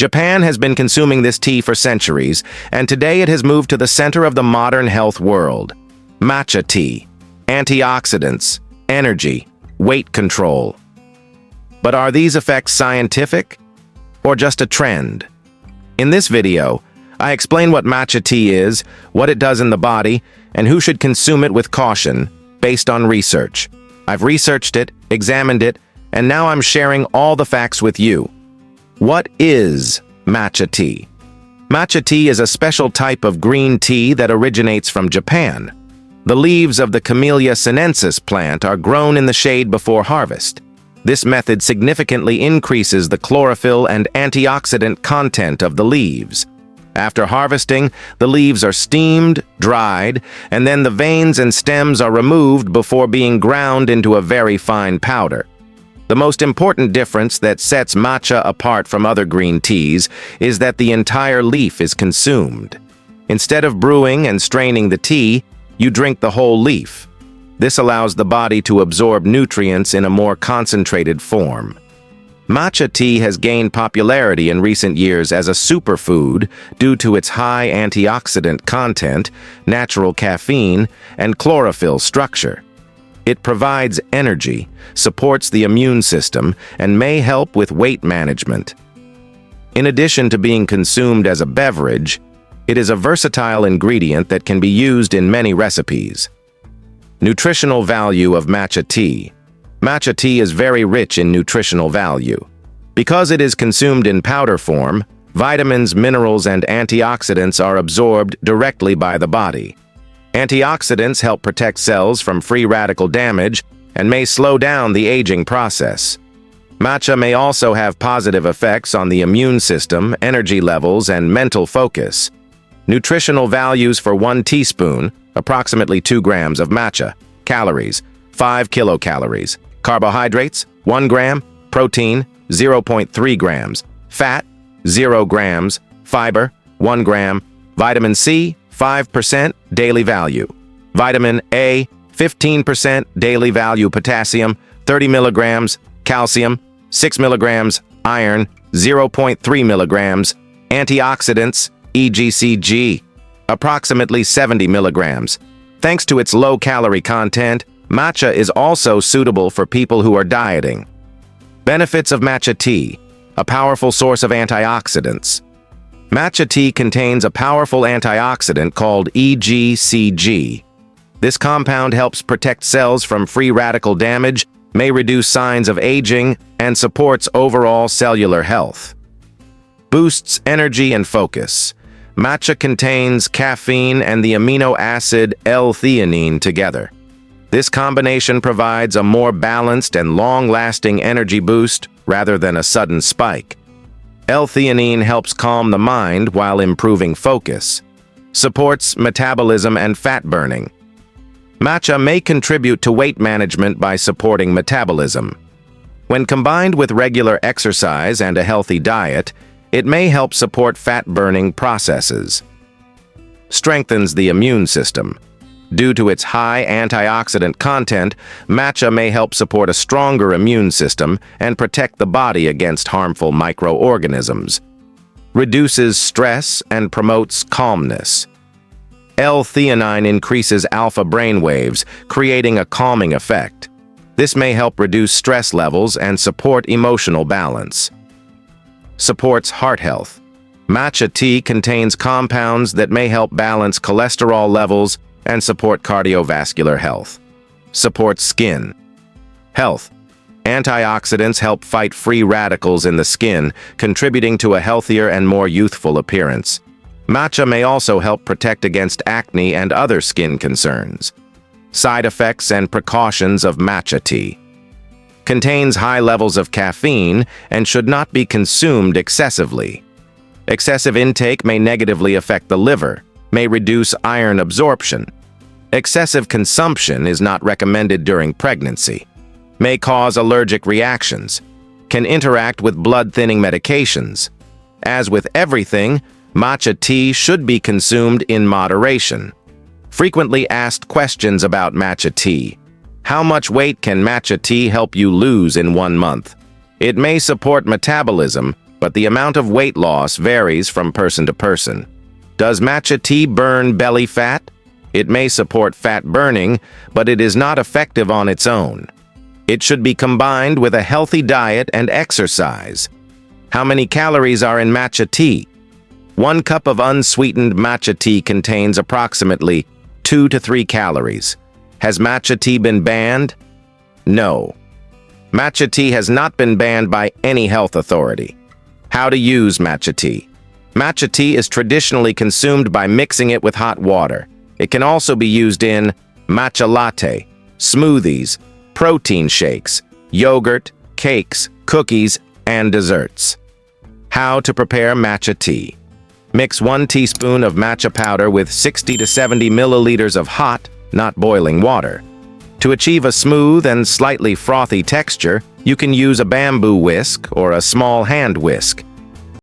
Japan has been consuming this tea for centuries, and today it has moved to the center of the modern health world. Matcha tea, antioxidants, energy, weight control. But are these effects scientific or just a trend? In this video, I explain what matcha tea is, what it does in the body, and who should consume it with caution, based on research. I've researched it, examined it, and now I'm sharing all the facts with you. What is matcha tea? Matcha tea is a special type of green tea that originates from Japan. The leaves of the Camellia sinensis plant are grown in the shade before harvest. This method significantly increases the chlorophyll and antioxidant content of the leaves. After harvesting, the leaves are steamed, dried, and then the veins and stems are removed before being ground into a very fine powder. The most important difference that sets matcha apart from other green teas is that the entire leaf is consumed. Instead of brewing and straining the tea, you drink the whole leaf. This allows the body to absorb nutrients in a more concentrated form. Matcha tea has gained popularity in recent years as a superfood due to its high antioxidant content, natural caffeine, and chlorophyll structure. It provides energy, supports the immune system, and may help with weight management. In addition to being consumed as a beverage, it is a versatile ingredient that can be used in many recipes. Nutritional value of matcha tea. Matcha tea is very rich in nutritional value. Because it is consumed in powder form, vitamins, minerals, and antioxidants are absorbed directly by the body. Antioxidants help protect cells from free radical damage and may slow down the aging process. Matcha may also have positive effects on the immune system, energy levels, and mental focus. Nutritional values for 1 teaspoon, approximately 2 grams of matcha. Calories, 5 kilocalories. Carbohydrates, 1 gram. Protein, 0.3 grams. Fat, 0 grams. Fiber, 1 gram. Vitamin C, 5% daily value. Vitamin A, 15% daily value. Potassium, 30 milligrams. Calcium, 6 milligrams. Iron, 0.3 milligrams. Antioxidants, EGCG, approximately 70 milligrams. Thanks to its low-calorie content, matcha is also suitable for people who are dieting. Benefits of matcha tea, a powerful source of antioxidants. Matcha tea contains a powerful antioxidant called EGCG. This compound helps protect cells from free radical damage, may reduce signs of aging, and supports overall cellular health. Boosts energy and focus. Matcha contains caffeine and the amino acid L-theanine together. This combination provides a more balanced and long-lasting energy boost rather than a sudden spike. L-theanine helps calm the mind while improving focus. Supports metabolism and fat burning. Matcha may contribute to weight management by supporting metabolism. When combined with regular exercise and a healthy diet, it may help support fat-burning processes. Strengthens the immune system. Due to its high antioxidant content, matcha may help support a stronger immune system and protect the body against harmful microorganisms. Reduces stress and promotes calmness. L-theanine increases alpha brainwaves, creating a calming effect. This may help reduce stress levels and support emotional balance. Supports heart health. Matcha tea contains compounds that may help balance cholesterol levels and support cardiovascular health. Supports skin health. Antioxidants help fight free radicals in the skin, contributing to a healthier and more youthful appearance. Matcha may also help protect against acne and other skin concerns. Side effects and precautions of matcha tea. Contains high levels of caffeine and should not be consumed excessively. Excessive intake may negatively affect the liver, may reduce iron absorption. Excessive consumption is not recommended during pregnancy. May cause allergic reactions. Can interact with blood-thinning medications. As with everything, matcha tea should be consumed in moderation. Frequently asked questions about matcha tea. How much weight can matcha tea help you lose in 1 month? It may support metabolism, but the amount of weight loss varies from person to person. Does matcha tea burn belly fat? It may support fat burning, but it is not effective on its own. It should be combined with a healthy diet and exercise. How many calories are in matcha tea? 1 cup of unsweetened matcha tea contains approximately 2 to 3 calories. Has matcha tea been banned? No. Matcha tea has not been banned by any health authority. How to use matcha tea. Matcha tea is traditionally consumed by mixing it with hot water. It can also be used in matcha latte, smoothies, protein shakes, yogurt, cakes, cookies, and desserts. How to prepare matcha tea. Mix 1 teaspoon of matcha powder with 60 to 70 milliliters of hot, not boiling water. To achieve a smooth and slightly frothy texture, you can use a bamboo whisk or a small hand whisk.